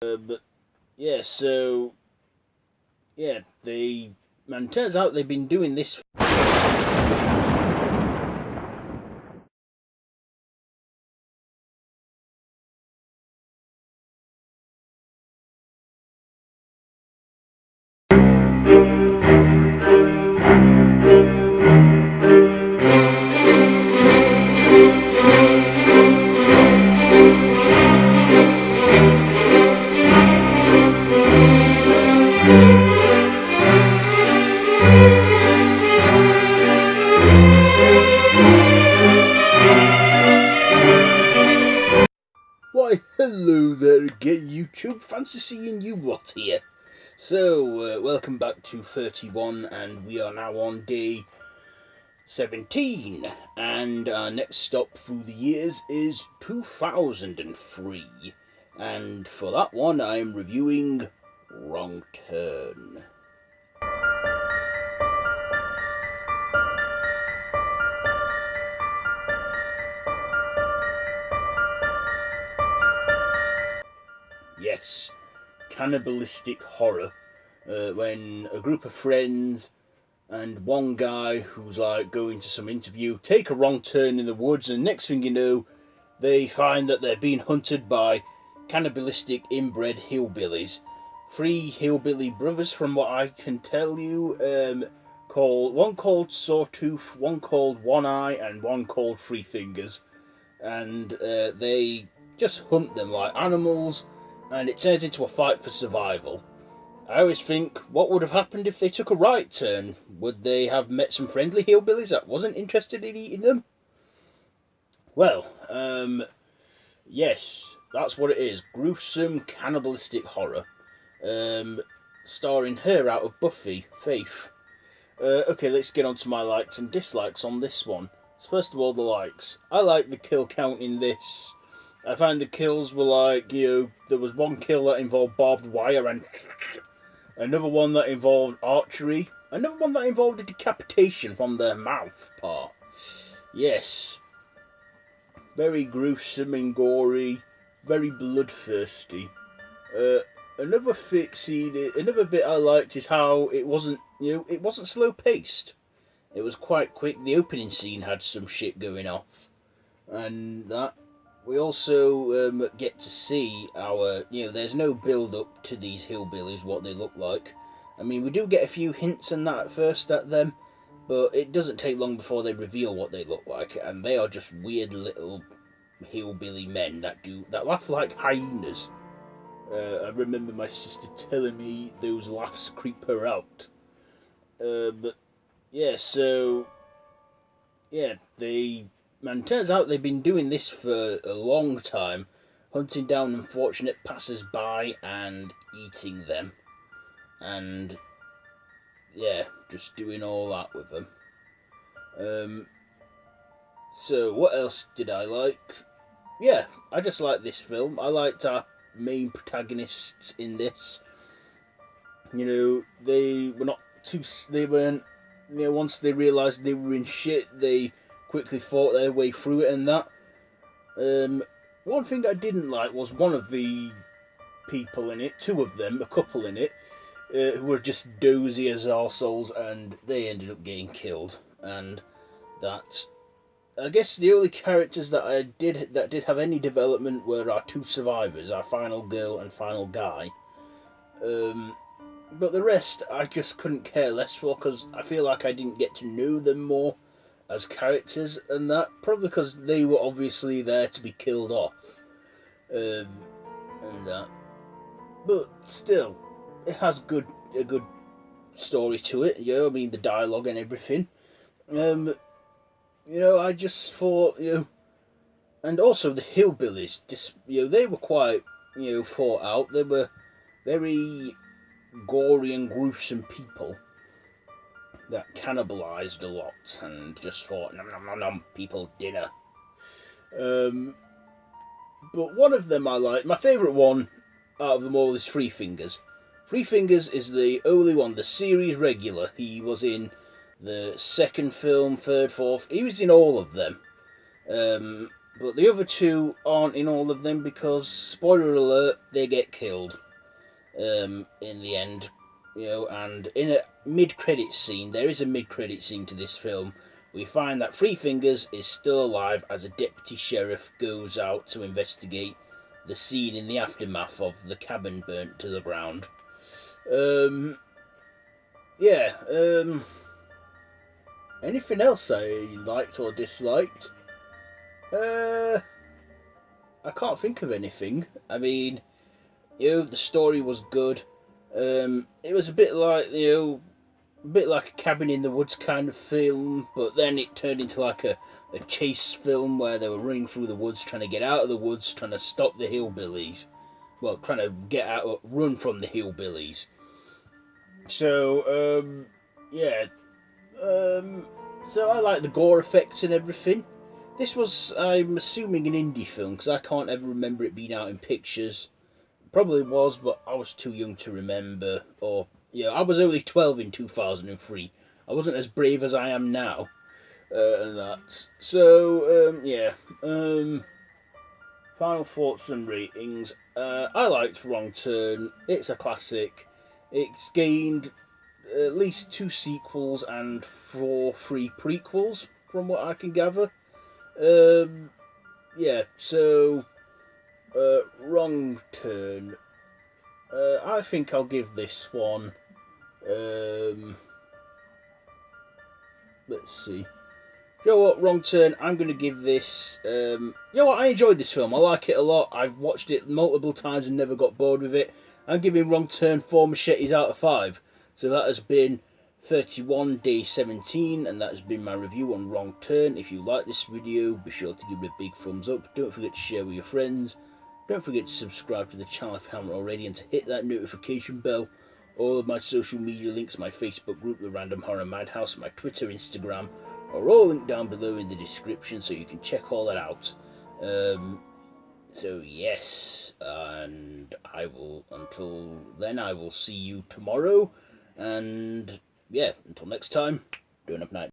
But yeah, so yeah, and turns out they've been doing this. Why, hello there again, YouTube. Fancy seeing you lot here. So, welcome back to 31, and we are now on day 17. And our next stop through the years is 2003. And for that one, I am reviewing Wrong Turn. Yes, cannibalistic horror. When a group of friends and one guy who's like going to some interview take a wrong turn in the woods, and next thing you know, they find that they're being hunted by cannibalistic inbred hillbillies. Three hillbilly brothers, from what I can tell you, one called Sawtooth, one called One Eye, and one called Three Fingers. And they just hunt them like animals, and it turns into a fight for survival. I always think, what would have happened if they took a right turn? Would they have met some friendly hillbillies that wasn't interested in eating them? Well, yes, that's what it is. Gruesome, cannibalistic horror. Starring her out of Buffy, Faith. Okay, let's get on to my likes and dislikes on this one. So first of all, the likes. I like the kill count in this. I found the kills were like, there was one kill that involved barbed wire, and another one that involved archery, another one that involved a decapitation from the mouth part. Yes, very gruesome and gory, very bloodthirsty. Another bit I liked is how it wasn't slow paced. It was quite quick. The opening scene had some shit going off, and that we also get to see there's no build up to these hillbillies, what they look like. I mean, we do get a few hints and that at first at them, but it doesn't take long before they reveal what they look like, and they are just weird little hillbilly men that laugh like hyenas. I remember my sister telling me those laughs creep her out. But yeah, so yeah, and turns out they've been doing this for a long time, hunting down unfortunate passers-by and eating them, and yeah, just doing all that with them. So what else did I like? Yeah, I just liked this film. I liked our main protagonists in this. They were not too. They weren't. Once they realised they were in shit, they quickly fought their way through it and that. One thing I didn't like was one of the people in it, two of them, a couple in it, who were just dozy as arseholes, and they ended up getting killed. And that, I guess, the only characters that did have any development were our two survivors, our final girl and final guy. But the rest I just couldn't care less for, because I feel like I didn't get to know them more as characters, and that probably because they were obviously there to be killed off, and that. But still, it has a good story to it. I mean, the dialogue and everything. I just thought, and also the hillbillies, they were quite, thought out. They were very gory and gruesome people that cannibalized a lot and just thought, nom nom nom nom, people dinner. But one of them I like. My favourite one out of them all is Three Fingers. Three Fingers is the only one, the series regular. He was in the second film, third, fourth. He was in all of them. But the other two aren't in all of them because, spoiler alert, they get killed in the end. And in a mid-credit scene, there is a mid-credit scene to this film, we find that Three Fingers is still alive as a deputy sheriff goes out to investigate the scene in the aftermath of the cabin burnt to the ground. Anything else I liked or disliked? I can't think of anything. I mean, the story was good. It was a bit like, a cabin in the woods kind of film, but then it turned into like a chase film where they were running through the woods, trying to get out of the woods, trying to stop the hillbillies. Well, trying to run from the hillbillies. So, so I like the gore effects and everything. This was, I'm assuming, an indie film, because I can't ever remember it being out in pictures. Probably was, but I was too young to remember. Or, I was only 12 in 2003. I wasn't as brave as I am now. And that. So, final thoughts and ratings. I liked Wrong Turn. It's a classic. It's gained at least 2 sequels and 3 prequels, from what I can gather. Wrong Turn. I think I'll give this one. Let's see. You know what, Wrong Turn, I'm going to give this... you know what, I enjoyed this film. I like it a lot. I've watched it multiple times and never got bored with it. I'm giving Wrong Turn 4 machetes out of 5. So that has been 31 day 17, and that has been my review on Wrong Turn. If you like this video, be sure to give it a big thumbs up. Don't forget to share with your friends. Don't forget to subscribe to the channel if you haven't already, and to hit that notification bell. All of my social media links, my Facebook group, The Random Horror Madhouse, my Twitter, Instagram, are all linked down below in the description, so you can check all that out. So yes, and until then, I will see you tomorrow, and yeah, until next time, don't have night.